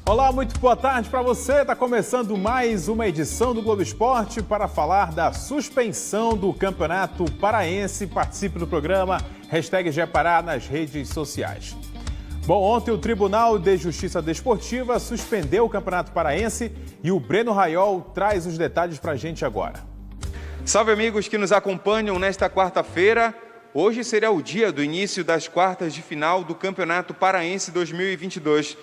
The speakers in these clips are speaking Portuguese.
Olá, muito boa tarde para você. Está começando mais uma edição do Globo Esporte para falar da suspensão do Campeonato Paraense. Participe do programa, #GePará nas redes sociais. Bom, ontem o Tribunal de Justiça Desportiva suspendeu o Campeonato Paraense e o Breno Raiol traz os detalhes para a gente agora. Salve, amigos que nos acompanham nesta quarta-feira. Hoje será o dia do início das quartas de final do Campeonato Paraense 2022.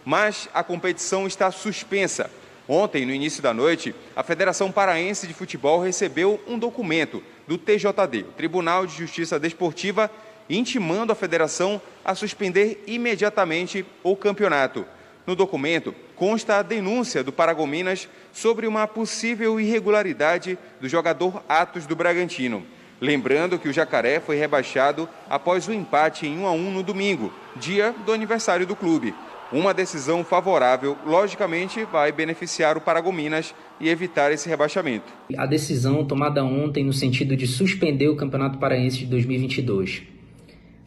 Mas a competição está suspensa. Ontem, no início da noite, a Federação Paraense de Futebol recebeu um documento do TJD, Tribunal de Justiça Desportiva, intimando a federação a suspender imediatamente o campeonato. No documento, consta a denúncia do Paragominas sobre uma possível irregularidade do jogador Atos do Bragantino. Lembrando que o Jacaré foi rebaixado após o empate em 1-1 no domingo, dia do aniversário do clube. Uma decisão favorável, logicamente, vai beneficiar o Paragominas e evitar esse rebaixamento. A decisão tomada ontem no sentido de suspender o Campeonato Paraense de 2022.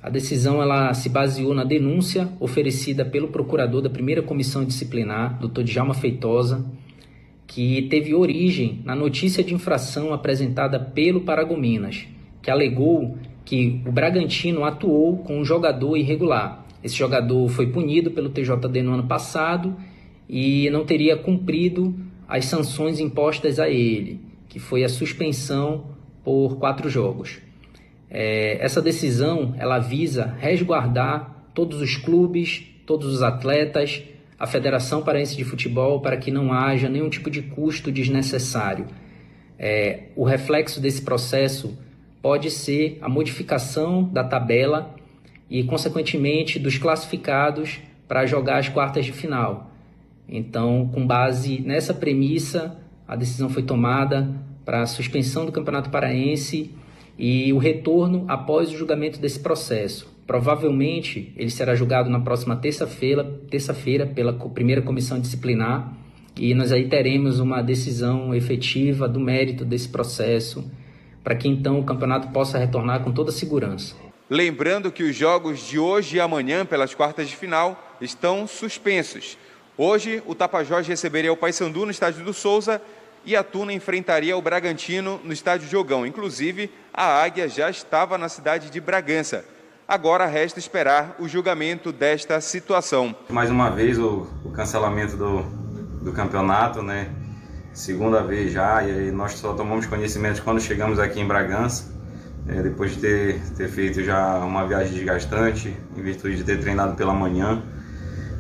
A decisão ela se baseou na denúncia oferecida pelo procurador da primeira comissão disciplinar, Dr. Djalma Feitosa, que teve origem na notícia de infração apresentada pelo Paragominas, que alegou que o Bragantino atuou com um jogador irregular. Esse jogador foi punido pelo TJD no ano passado e não teria cumprido as sanções impostas a ele, que foi a suspensão por 4 jogos. Essa decisão ela visa resguardar todos os clubes, todos os atletas, a Federação Paraense de Futebol, para que não haja nenhum tipo de custo desnecessário. O reflexo desse processo pode ser a modificação da tabela e, consequentemente, dos classificados para jogar as quartas de final. Então, com base nessa premissa, a decisão foi tomada para a suspensão do Campeonato Paraense e o retorno após o julgamento desse processo. Provavelmente, ele será julgado na próxima terça-feira pela primeira comissão disciplinar e nós aí teremos uma decisão efetiva do mérito desse processo para que, então, o campeonato possa retornar com toda a segurança. Lembrando que os jogos de hoje e amanhã, pelas quartas de final, estão suspensos. Hoje, o Tapajós receberia o Paysandu no estádio do Souza e a Tuna enfrentaria o Bragantino no estádio Jogão. Inclusive, a Águia já estava na cidade de Bragança. Agora resta esperar o julgamento desta situação. Mais uma vez o cancelamento do campeonato, né? Segunda vez já, e aí nós só tomamos conhecimento quando chegamos aqui em Bragança. Depois de ter feito já uma viagem desgastante, em virtude de ter treinado pela manhã.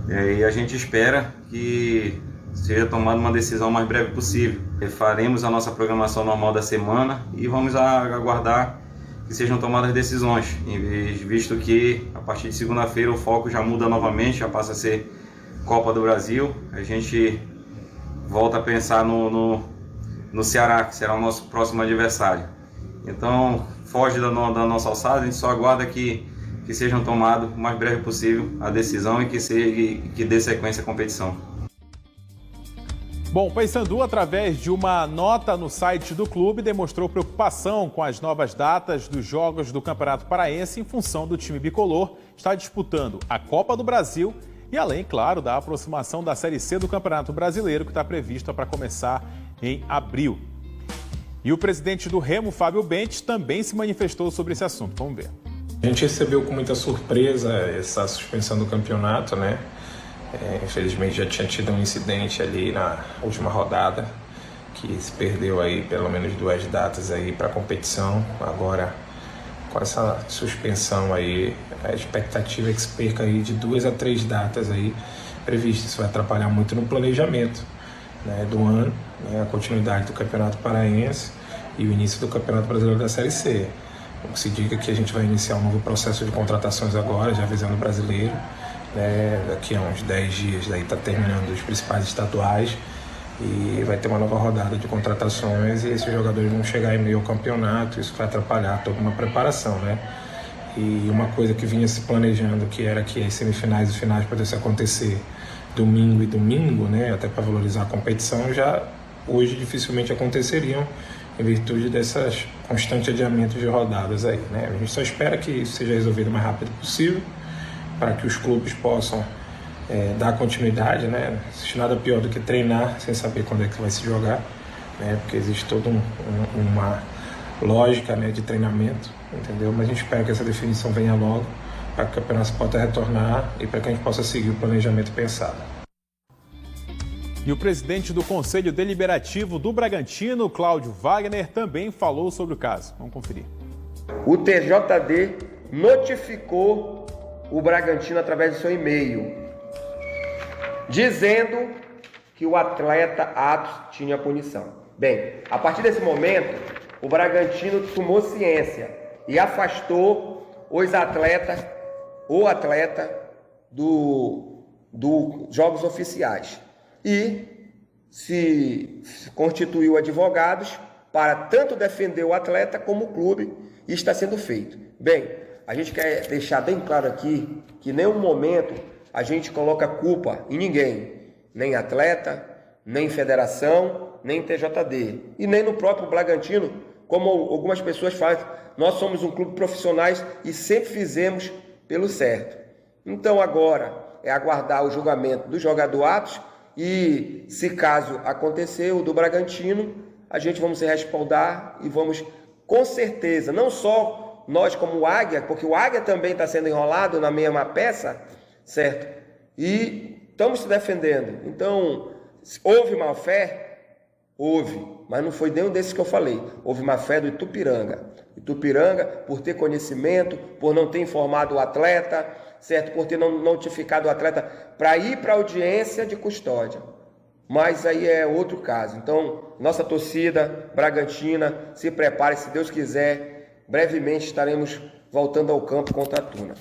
E a gente espera que seja tomada uma decisão o mais breve possível. Faremos a nossa programação normal da semana e vamos aguardar que sejam tomadas decisões, visto que a partir de segunda-feira o foco já muda novamente, já passa a ser Copa do Brasil. A gente volta a pensar no Ceará, que será o nosso próximo adversário. Então, foge da nossa alçada, a gente só aguarda que sejam tomadas o mais breve possível a decisão e que dê sequência à competição. Bom, o Paysandu, através de uma nota no site do clube, demonstrou preocupação com as novas datas dos jogos do Campeonato Paraense em função do time bicolor estar disputando a Copa do Brasil e além, claro, da aproximação da Série C do Campeonato Brasileiro, que está prevista para começar em abril. E o presidente do Remo, Fábio Bentes, também se manifestou sobre esse assunto. Vamos ver. A gente recebeu com muita surpresa essa suspensão do campeonato, né? Infelizmente já tinha tido um incidente ali na última rodada, que se perdeu aí pelo menos 2 datas aí para a competição. Agora, com essa suspensão aí, a expectativa é que se perca aí de 2 a 3 datas aí previstas. Isso vai atrapalhar muito no planejamento, né, do ano, né, a continuidade do Campeonato Paraense e o início do Campeonato Brasileiro da Série C. Como se diga que a gente vai iniciar um novo processo de contratações agora, já visando o brasileiro, né, daqui a uns 10 dias, daí está terminando os principais estaduais e vai ter uma nova rodada de contratações e esses jogadores vão chegar em meio ao campeonato, isso vai atrapalhar toda uma preparação, né? E uma coisa que vinha se planejando, que era que as semifinais e finais pudessem acontecer domingo e domingo, né, até para valorizar a competição, já hoje dificilmente aconteceriam em virtude dessas constantes adiamentos de rodadas aí, né? A gente só espera que isso seja resolvido o mais rápido possível para que os clubes possam dar continuidade, né? Não existe nada pior do que treinar sem saber quando é que vai se jogar, né? Porque existe toda uma lógica, né, de treinamento, entendeu? Mas a gente espera que essa definição venha logo, para que o campeonato possa retornar e para que a gente possa seguir o planejamento pensado. E o presidente do Conselho Deliberativo do Bragantino, Cláudio Wagner, também falou sobre o caso. Vamos conferir. O TJD notificou o Bragantino através do seu e-mail, dizendo que o atleta Atos tinha punição. Bem, a partir desse momento, o Bragantino tomou ciência e afastou o atleta dos jogos oficiais. E se constituiu advogados para tanto defender o atleta como o clube, e está sendo feito. Bem, a gente quer deixar bem claro aqui que em nenhum momento a gente coloca culpa em ninguém, nem atleta, nem federação, nem TJD, e nem no próprio Bragantino, como algumas pessoas fazem. Nós somos um clube profissionais e sempre fizemos pelo certo. Então agora é aguardar o julgamento do jogador Atos e, se caso acontecer o do Bragantino, a gente vamos se respaldar e vamos, com certeza, não só nós como o Águia, porque o Águia também está sendo enrolado na mesma peça, certo? E estamos se defendendo. Então, houve má-fé? Houve, mas não foi nenhum desses que eu falei. Houve má-fé do Itupiranga. Itupiranga, por ter conhecimento, por não ter informado o atleta, certo? Por ter não notificado o atleta para ir para a audiência de custódia. Mas aí é outro caso. Então, nossa torcida Bragantina, se prepare, se Deus quiser, brevemente estaremos voltando ao campo contra a Tuna.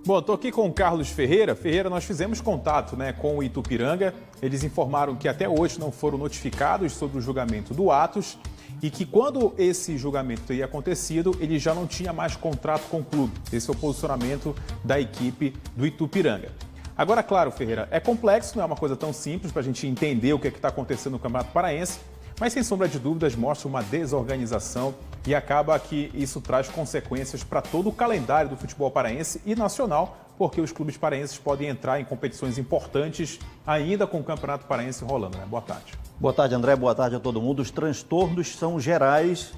Bom, estou aqui com o Carlos Ferreira. Ferreira, nós fizemos contato, né, com o Itupiranga. Eles informaram que até hoje não foram notificados sobre o julgamento do Atos e que quando esse julgamento teria acontecido, ele já não tinha mais contrato com o clube. Esse é o posicionamento da equipe do Itupiranga. Agora, claro, Ferreira, é complexo, não é uma coisa tão simples para a gente entender o que está acontecendo no Campeonato Paraense, mas sem sombra de dúvidas mostra uma desorganização e acaba que isso traz consequências para todo o calendário do futebol paraense e nacional, porque os clubes paraenses podem entrar em competições importantes ainda com o Campeonato Paraense rolando, né? Boa tarde. Boa tarde, André. Boa tarde a todo mundo. Os transtornos são gerais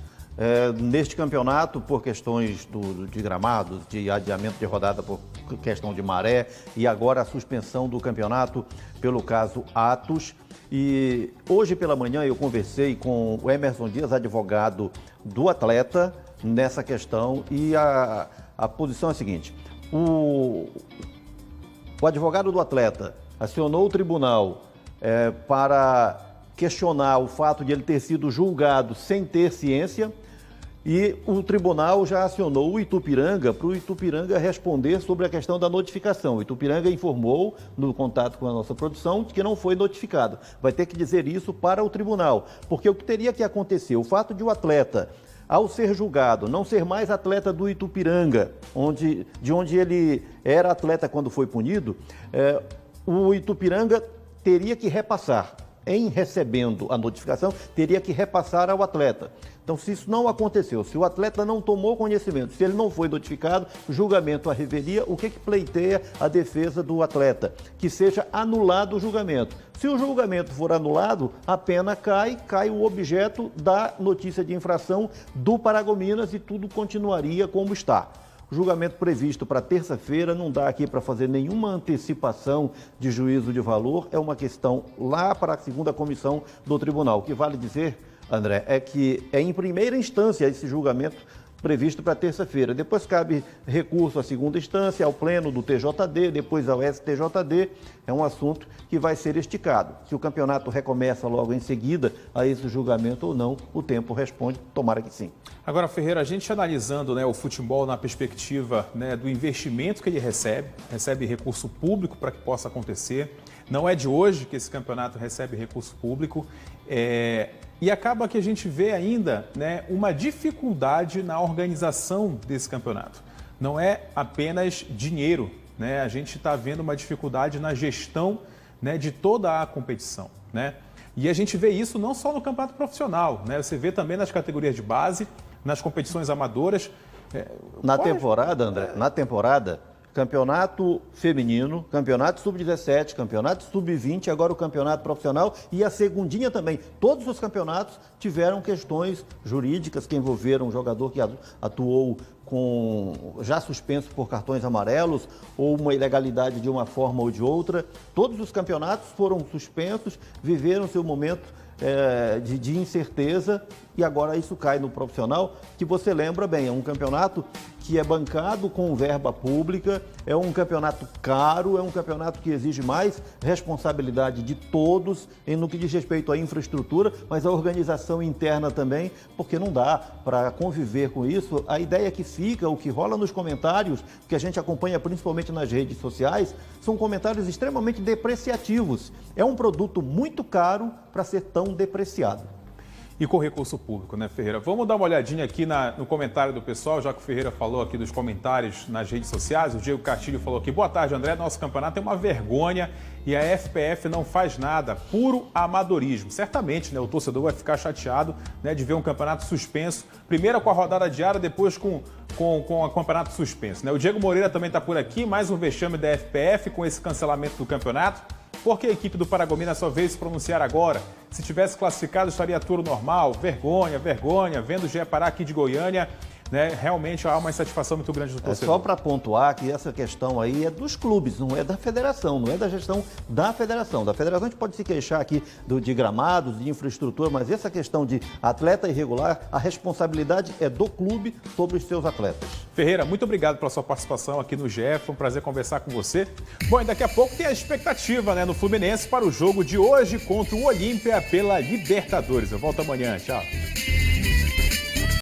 neste campeonato por questões de gramado, de adiamento de rodada por questão de maré e agora a suspensão do campeonato pelo caso Atos. E hoje pela manhã eu conversei com o Emerson Dias, advogado do atleta, nessa questão e a posição é a seguinte: o advogado do atleta acionou o tribunal para questionar o fato de ele ter sido julgado sem ter ciência e o tribunal já acionou o Itupiranga para o Itupiranga responder sobre a questão da notificação. O Itupiranga informou no contato com a nossa produção que não foi notificado. Vai ter que dizer isso para o tribunal, porque o que teria que acontecer, o fato de o atleta, ao ser julgado, não ser mais atleta do Itupiranga, de onde ele era atleta quando foi punido, o Itupiranga teria que repassar. Em recebendo a notificação, teria que repassar ao atleta. Então, se isso não aconteceu, se o atleta não tomou conhecimento, se ele não foi notificado, julgamento à revelia, o que pleiteia a defesa do atleta? Que seja anulado o julgamento. Se o julgamento for anulado, a pena cai o objeto da notícia de infração do Paragominas e tudo continuaria como está. O julgamento previsto para terça-feira não dá aqui para fazer nenhuma antecipação de juízo de valor, é uma questão lá para a segunda comissão do tribunal. O que vale dizer, André, é que é em primeira instância esse julgamento previsto para terça-feira. Depois cabe recurso à segunda instância, ao pleno do TJD, depois ao STJD. É um assunto que vai ser esticado. Se o campeonato recomeça logo em seguida a esse julgamento ou não, o tempo responde, tomara que sim. Agora, Ferreira, a gente analisando, né, o futebol na perspectiva, né, do investimento que ele recebe recurso público para que possa acontecer. Não é de hoje que esse campeonato recebe recurso público. E acaba que a gente vê ainda, né, uma dificuldade na organização desse campeonato. Não é apenas dinheiro, né? A gente está vendo uma dificuldade na gestão, né, de toda a competição, né? E a gente vê isso não só no campeonato profissional, né? Você vê também nas categorias de base, nas competições amadoras. Na temporada, André, campeonato feminino, campeonato sub-17, campeonato sub-20, agora o campeonato profissional e a segundinha também. Todos os campeonatos tiveram questões jurídicas que envolveram um jogador que atuou já suspenso por cartões amarelos ou uma ilegalidade de uma forma ou de outra. Todos os campeonatos foram suspensos, viveram seu momento de incerteza e agora isso cai no profissional, que você lembra bem, é um campeonato que é bancado com verba pública, é um campeonato caro, é um campeonato que exige mais responsabilidade de todos no que diz respeito à infraestrutura, mas à organização interna também, porque não dá para conviver com isso. A ideia que fica, o que rola nos comentários, que a gente acompanha principalmente nas redes sociais, são comentários extremamente depreciativos. É um produto muito caro para ser tão depreciado. E com recurso público, né, Ferreira? Vamos dar uma olhadinha aqui no comentário do pessoal, já que o Ferreira falou aqui dos comentários nas redes sociais. O Diego Castilho falou aqui: boa tarde, André, nosso campeonato é uma vergonha e a FPF não faz nada, puro amadorismo. Certamente, né, o torcedor vai ficar chateado, né, de ver um campeonato suspenso, primeiro com a rodada diária, depois com o campeonato suspenso, né? O Diego Moreira também está por aqui, mais um vexame da FPF com esse cancelamento do campeonato. Por que a equipe do Paragominas só veio se pronunciar agora? Se tivesse classificado, estaria tudo normal. Vergonha, vergonha. Vendo o GE Pará aqui de Goiânia, né, realmente há uma insatisfação muito grande do torcedor. Só para pontuar que essa questão aí é dos clubes, não é da federação, não é da gestão da federação. Da federação a gente pode se queixar aqui de gramados, de infraestrutura, mas essa questão de atleta irregular, a responsabilidade é do clube sobre os seus atletas. Ferreira, muito obrigado pela sua participação aqui no GE, foi um prazer conversar com você. Bom, e daqui a pouco tem a expectativa, né, no Fluminense para o jogo de hoje contra o Olímpia pela Libertadores. Eu volto amanhã, tchau.